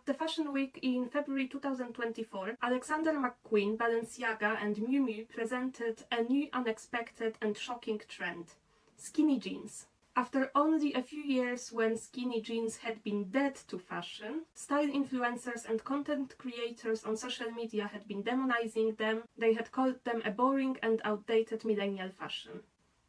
the Fashion Week in February 2024, Alexander McQueen, Balenciaga and Miu Miu presented a new, unexpected and shocking trend: skinny jeans. After only a few years when skinny jeans had been dead to fashion, style influencers and content creators on social media had been demonizing them. They had called them a boring and outdated millennial fashion.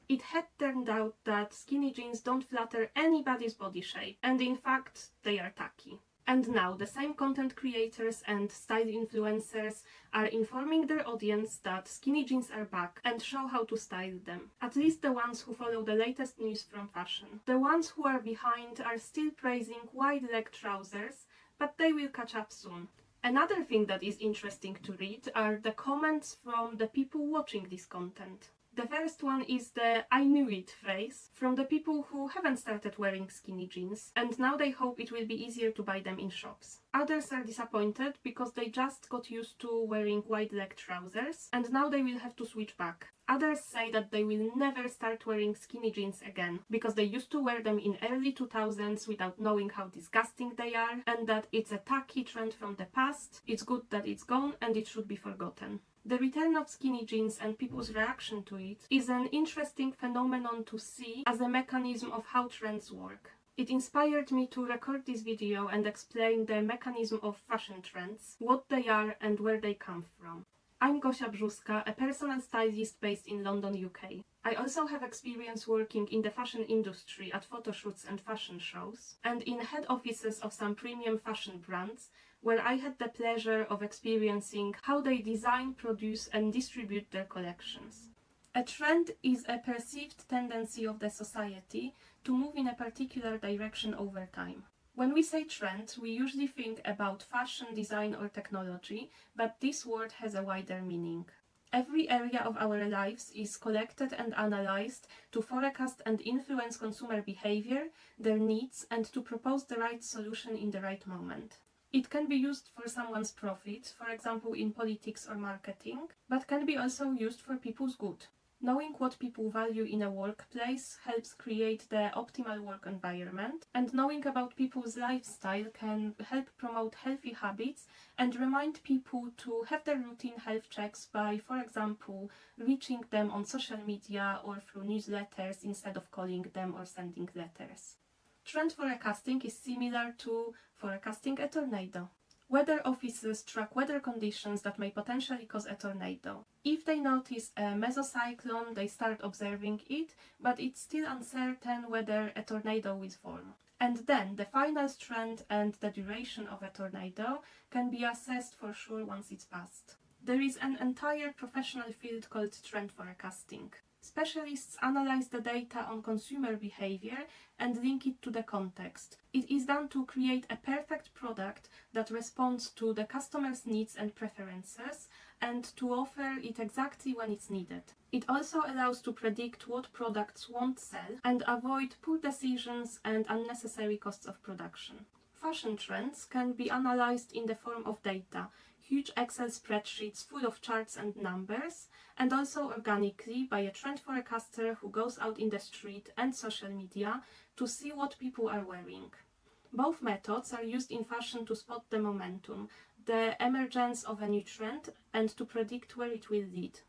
It had turned out that skinny jeans don't flatter anybody's body shape, and in fact, they are tacky. And now the same content creators and style influencers are informing their audience that skinny jeans are back and show how to style them. At least the ones who follow the latest news from fashion. The ones who are behind are still praising wide-leg trousers, but they will catch up soon. Another thing that is interesting to read are the comments from the people watching this content. The first one is the "I knew it" phrase from the people who haven't started wearing skinny jeans, and now they hope it will be easier to buy them in shops. Others are disappointed because they just got used to wearing wide-leg trousers, and now they will have to switch back. Others say that they will never start wearing skinny jeans again, because they used to wear them in early 2000s without knowing how disgusting they are, and that it's a tacky trend from the past, it's good that it's gone, and it should be forgotten. The return of skinny jeans and people's reaction to it is an interesting phenomenon to see as a mechanism of how trends work. It inspired me to record this video and explain the mechanism of fashion trends, what they are and where they come from. I'm Gosia Brzoska, a personal stylist based in London, UK. I also have experience working in the fashion industry at photoshoots and fashion shows, and in head offices of some premium fashion brands, where I had the pleasure of experiencing how they design, produce and distribute their collections. A trend is a perceived tendency of the society to move in a particular direction over time. When we say trend, we usually think about fashion, design or technology, but this word has a wider meaning. Every area of our lives is collected and analyzed to forecast and influence consumer behavior, their needs, and to propose the right solution in the right moment. It can be used for someone's profit, for example in politics or marketing, but can be also used for people's good. Knowing what people value in a workplace helps create the optimal work environment, and knowing about people's lifestyle can help promote healthy habits and remind people to have their routine health checks by, for example, reaching them on social media or through newsletters instead of calling them or sending letters. Trend forecasting is similar to forecasting a tornado. Weather offices track weather conditions that may potentially cause a tornado. If they notice a mesocyclone, they start observing it, but it's still uncertain whether a tornado will form. And then the final strength and the duration of a tornado can be assessed for sure once it's passed. There is an entire professional field called trend forecasting. Specialists analyze the data on consumer behavior and link it to the context. It is done to create a perfect product that responds to the customer's needs and preferences and to offer it exactly when it's needed. It also allows to predict what products won't sell and avoid poor decisions and unnecessary costs of production. Fashion trends can be analyzed in the form of data, huge Excel spreadsheets full of charts and numbers, and also organically by a trend forecaster who goes out in the street and social media to see what people are wearing. Both methods are used in fashion to spot the momentum, the emergence of a new trend, and to predict where it will lead.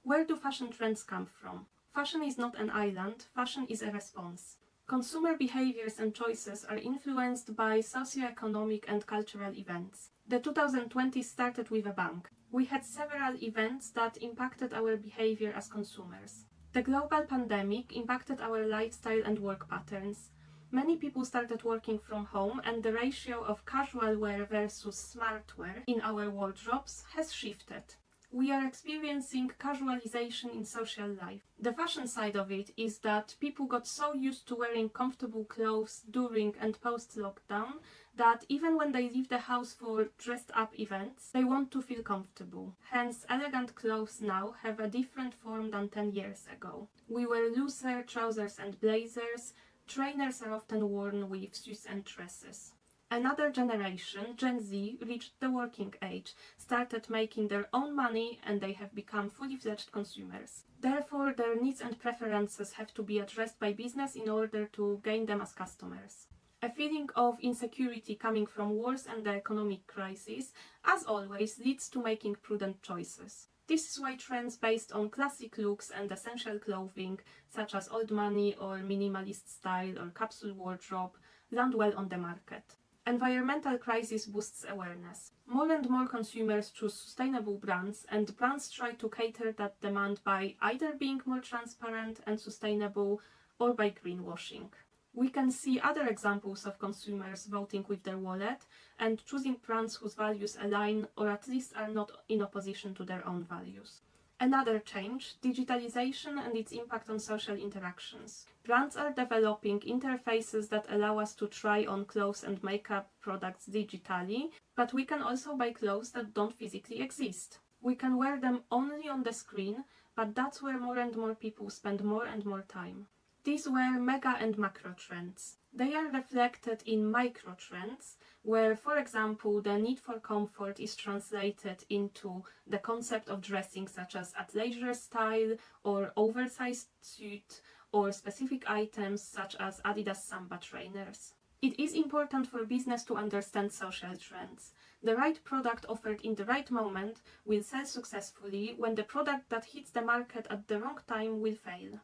Where do fashion trends come from? Fashion is not an island, fashion is a response. Consumer behaviors and choices are influenced by socioeconomic and cultural events. The 2020s started with a bang. We had several events that impacted our behavior as consumers. The global pandemic impacted our lifestyle and work patterns. Many people started working from home, and the ratio of casual wear versus smart wear in our wardrobes has shifted. We are experiencing casualization in social life. The fashion side of it is that people got so used to wearing comfortable clothes during and post-lockdown that even when they leave the house for dressed-up events, they want to feel comfortable. Hence, elegant clothes now have a different form than 10 years ago. We wear looser trousers and blazers. Trainers are often worn with suits and dresses. Another generation, Gen Z, reached the working age, started making their own money, and they have become fully fledged consumers. Therefore, their needs and preferences have to be addressed by business in order to gain them as customers. A feeling of insecurity coming from wars and the economic crisis, as always, leads to making prudent choices. This is why trends based on classic looks and essential clothing, such as old money or minimalist style or capsule wardrobe, land well on the market. Environmental crisis boosts awareness. More and more consumers choose sustainable brands, and brands try to cater that demand by either being more transparent and sustainable or by greenwashing. We can see other examples of consumers voting with their wallet and choosing brands whose values align or at least are not in opposition to their own values. Another change, digitalization and its impact on social interactions. Brands are developing interfaces that allow us to try on clothes and makeup products digitally, but we can also buy clothes that don't physically exist. We can wear them only on the screen, but that's where more and more people spend more and more time. These were mega and macro trends. They are reflected in micro trends, where, for example, the need for comfort is translated into the concept of dressing, such as athleisure style or oversized suit, or specific items such as Adidas Samba trainers. It is important for business to understand social trends. The right product offered in the right moment will sell successfully, when the product that hits the market at the wrong time will fail.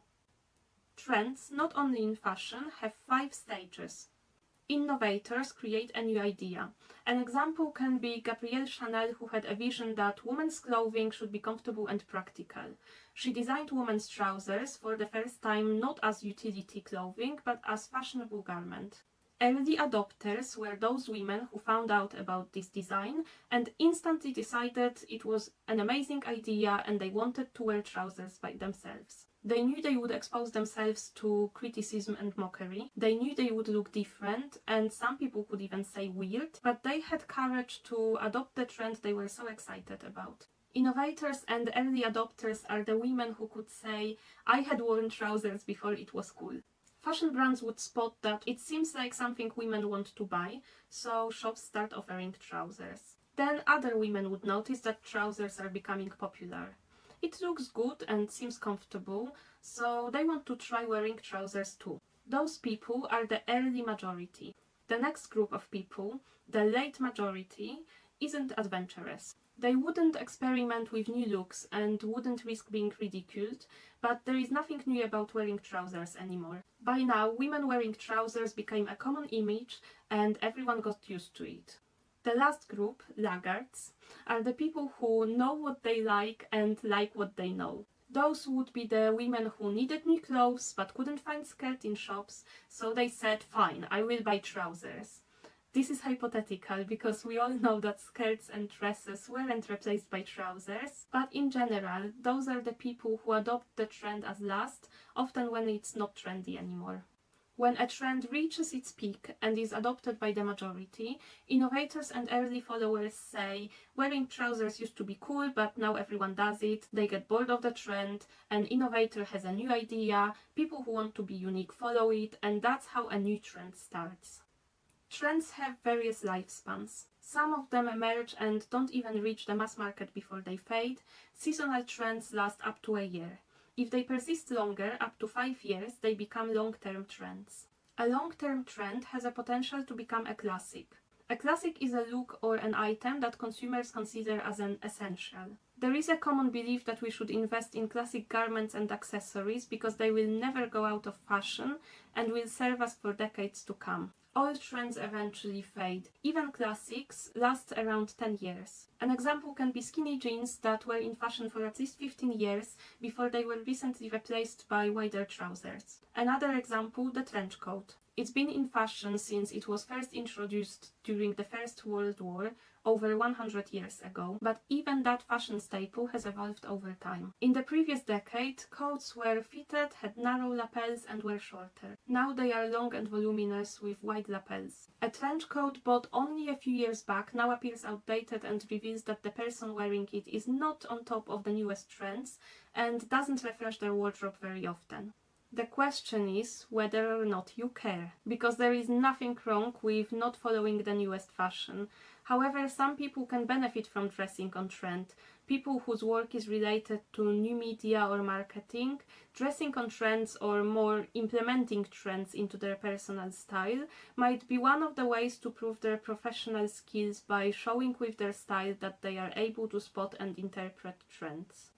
Trends, not only in fashion, have 5 stages. Innovators create a new idea. An example can be Gabrielle Chanel, who had a vision that women's clothing should be comfortable and practical. She designed women's trousers for the first time not as utility clothing, but as fashionable garment. Early adopters were those women who found out about this design and instantly decided it was an amazing idea and they wanted to wear trousers by themselves. They knew they would expose themselves to criticism and mockery. They knew they would look different, and some people could even say weird, but they had courage to adopt the trend they were so excited about. Innovators and early adopters are the women who could say, "I had worn trousers before it was cool." Fashion brands would spot that it seems like something women want to buy, so shops start offering trousers. Then other women would notice that trousers are becoming popular. It looks good and seems comfortable, so they want to try wearing trousers too. Those people are the early majority. The next group of people, the late majority, isn't adventurous. They wouldn't experiment with new looks and wouldn't risk being ridiculed, but there is nothing new about wearing trousers anymore. By now, women wearing trousers became a common image and everyone got used to it. The last group, laggards, are the people who know what they like and like what they know. Those would be the women who needed new clothes but couldn't find skirt in shops, so they said, "Fine, I will buy trousers." This is hypothetical because we all know that skirts and dresses weren't replaced by trousers, but in general, those are the people who adopt the trend as last, often when it's not trendy anymore. When a trend reaches its peak and is adopted by the majority, innovators and early followers say, wearing trousers used to be cool, but now everyone does it. They get bored of the trend, an innovator has a new idea, people who want to be unique follow it, and that's how a new trend starts. Trends have various lifespans. Some of them emerge and don't even reach the mass market before they fade. Seasonal trends last up to a year. If they persist longer, up to 5 years, they become long-term trends. A long-term trend has a potential to become a classic. A classic is a look or an item that consumers consider as an essential. There is a common belief that we should invest in classic garments and accessories because they will never go out of fashion and will serve us for decades to come. All trends eventually fade. Even classics last around 10 years. An example can be skinny jeans that were in fashion for at least 15 years before they were recently replaced by wider trousers. Another example, the trench coat. It's been in fashion since it was first introduced during the First World War, over 100 years ago, but even that fashion staple has evolved over time. In the previous decade, coats were fitted, had narrow lapels and were shorter. Now they are long and voluminous with wide lapels. A trench coat bought only a few years back now appears outdated and reveals that the person wearing it is not on top of the newest trends and doesn't refresh their wardrobe very often. The question is whether or not you care, because there is nothing wrong with not following the newest fashion. However, some people can benefit from dressing on trend. People whose work is related to new media or marketing, dressing on trends or more implementing trends into their personal style might be one of the ways to prove their professional skills by showing with their style that they are able to spot and interpret trends.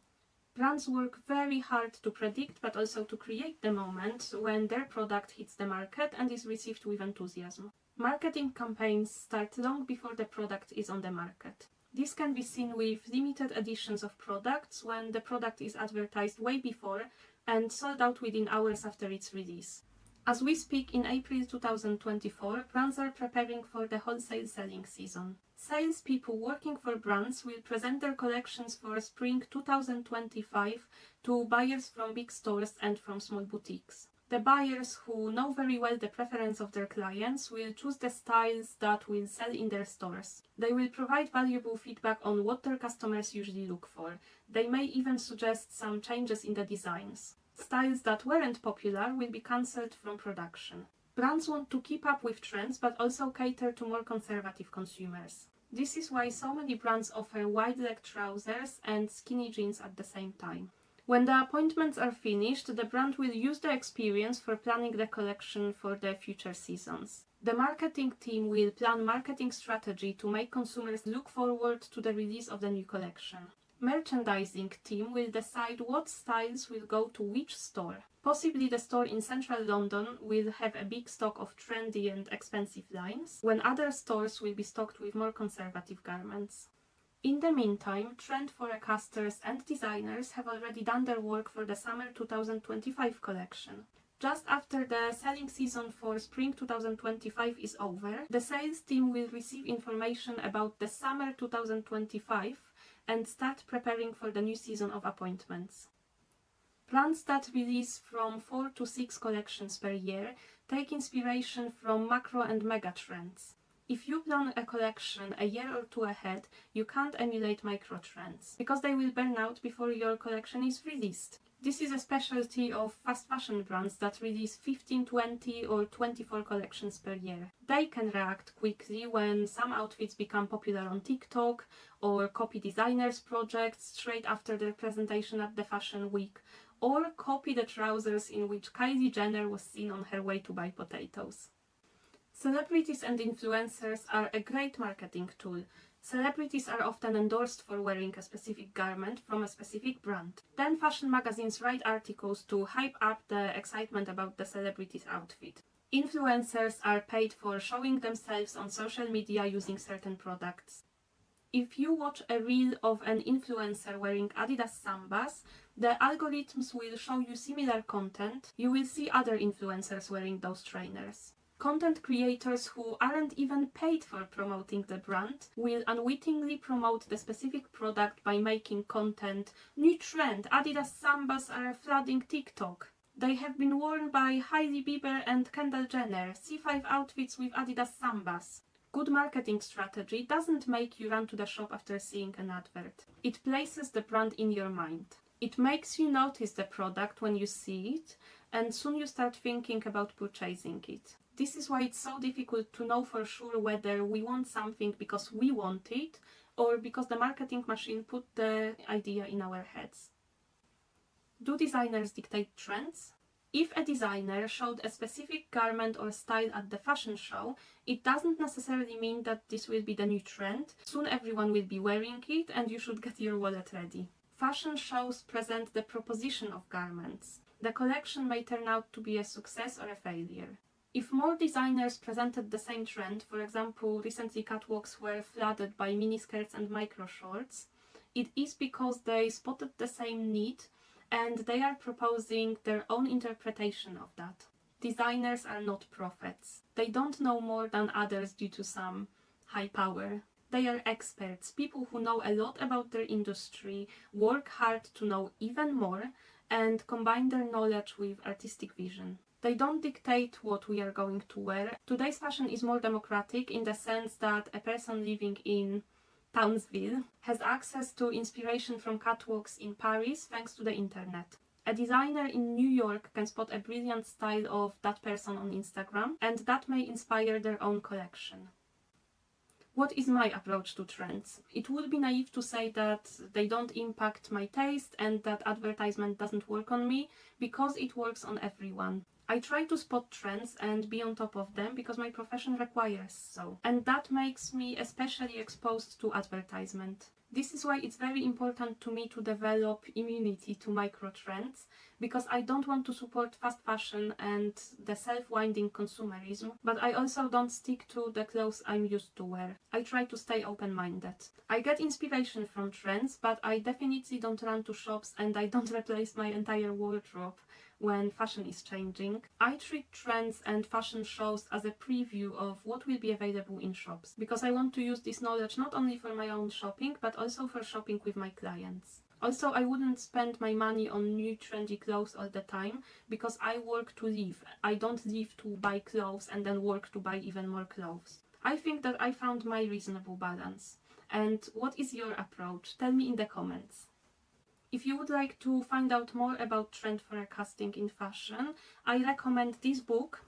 Brands work very hard to predict but also to create the moment when their product hits the market and is received with enthusiasm. Marketing campaigns start long before the product is on the market. This can be seen with limited editions of products when the product is advertised way before and sold out within hours after its release. As we speak in April 2024, brands are preparing for the wholesale selling season. Salespeople working for brands will present their collections for spring 2025 to buyers from big stores and from small boutiques. The buyers, who know very well the preference of their clients, will choose the styles that will sell in their stores. They will provide valuable feedback on what their customers usually look for. They may even suggest some changes in the designs. Styles that weren't popular will be cancelled from production. Brands want to keep up with trends but also cater to more conservative consumers. This is why so many brands offer wide-leg trousers and skinny jeans at the same time. When the appointments are finished, the brand will use the experience for planning the collection for the future seasons. The marketing team will plan marketing strategy to make consumers look forward to the release of the new collection. Merchandising team will decide what styles will go to which store. Possibly the store in central London will have a big stock of trendy and expensive lines, when other stores will be stocked with more conservative garments. In the meantime, trend forecasters and designers have already done their work for the summer 2025 collection. Just after the selling season for spring 2025 is over, the sales team will receive information about the summer 2025 and start preparing for the new season of appointments. Brands that release from 4 to 6 collections per year take inspiration from macro and mega trends. If you plan a collection a year or two ahead, you can't emulate micro trends, because they will burn out before your collection is released. This is a specialty of fast fashion brands that release 15, 20 or 24 collections per year. They can react quickly when some outfits become popular on TikTok, or copy designers' projects straight after their presentation at the Fashion Week, or copy the trousers in which Kylie Jenner was seen on her way to buy potatoes. Celebrities and influencers are a great marketing tool. Celebrities are often endorsed for wearing a specific garment from a specific brand. Then fashion magazines write articles to hype up the excitement about the celebrity's outfit. Influencers are paid for showing themselves on social media using certain products. If you watch a reel of an influencer wearing Adidas Sambas, the algorithms will show you similar content. You will see other influencers wearing those trainers. Content creators who aren't even paid for promoting the brand will unwittingly promote the specific product by making content. New trend, Adidas Sambas are flooding TikTok. They have been worn by Hailey Bieber and Kendall Jenner. See 5 outfits with Adidas Sambas. Good marketing strategy doesn't make you run to the shop after seeing an advert. It places the brand in your mind. It makes you notice the product when you see it, and soon you start thinking about purchasing it. This is why it's so difficult to know for sure whether we want something because we want it, or because the marketing machine put the idea in our heads. Do designers dictate trends? If a designer showed a specific garment or style at the fashion show, it doesn't necessarily mean that this will be the new trend. Soon everyone will be wearing it, and you should get your wallet ready. Fashion shows present the proposition of garments. The collection may turn out to be a success or a failure. If more designers presented the same trend, for example, recently catwalks were flooded by miniskirts and micro shorts, it is because they spotted the same need and they are proposing their own interpretation of that. Designers are not prophets. They don't know more than others due to some high power. They are experts, people who know a lot about their industry, work hard to know even more, and combine their knowledge with artistic vision. They don't dictate what we are going to wear. Today's fashion is more democratic in the sense that a person living in Townsville has access to inspiration from catwalks in Paris thanks to the internet. A designer in New York can spot a brilliant style of that person on Instagram, and that may inspire their own collection. What is my approach to trends? It would be naive to say that they don't impact my taste and that advertisement doesn't work on me, because it works on everyone. I try to spot trends and be on top of them because my profession requires so, and that makes me especially exposed to advertisement. This is why it's very important to me to develop immunity to micro trends, because I don't want to support fast fashion and the self-winding consumerism, but I also don't stick to the clothes I'm used to wear. I try to stay open-minded. I get inspiration from trends, but I definitely don't run to shops and I don't replace my entire wardrobe when fashion is changing. I treat trends and fashion shows as a preview of what will be available in shops, because I want to use this knowledge not only for my own shopping, but also for shopping with my clients. Also, I wouldn't spend my money on new trendy clothes all the time, because I work to live. I don't live to buy clothes and then work to buy even more clothes. I think that I found my reasonable balance. And what is your approach? Tell me in the comments. If you would like to find out more about trend forecasting in fashion, I recommend this book,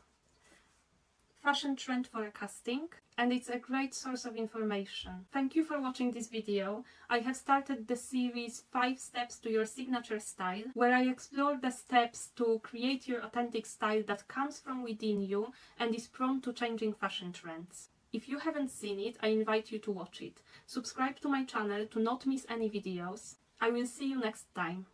Fashion Trend Forecasting, and it's a great source of information. Thank you for watching this video. I have started the series 5 Steps to Your Signature Style, where I explore the steps to create your authentic style that comes from within you and is prone to changing fashion trends. If you haven't seen it, I invite you to watch it. Subscribe to my channel to not miss any videos. I will see you next time.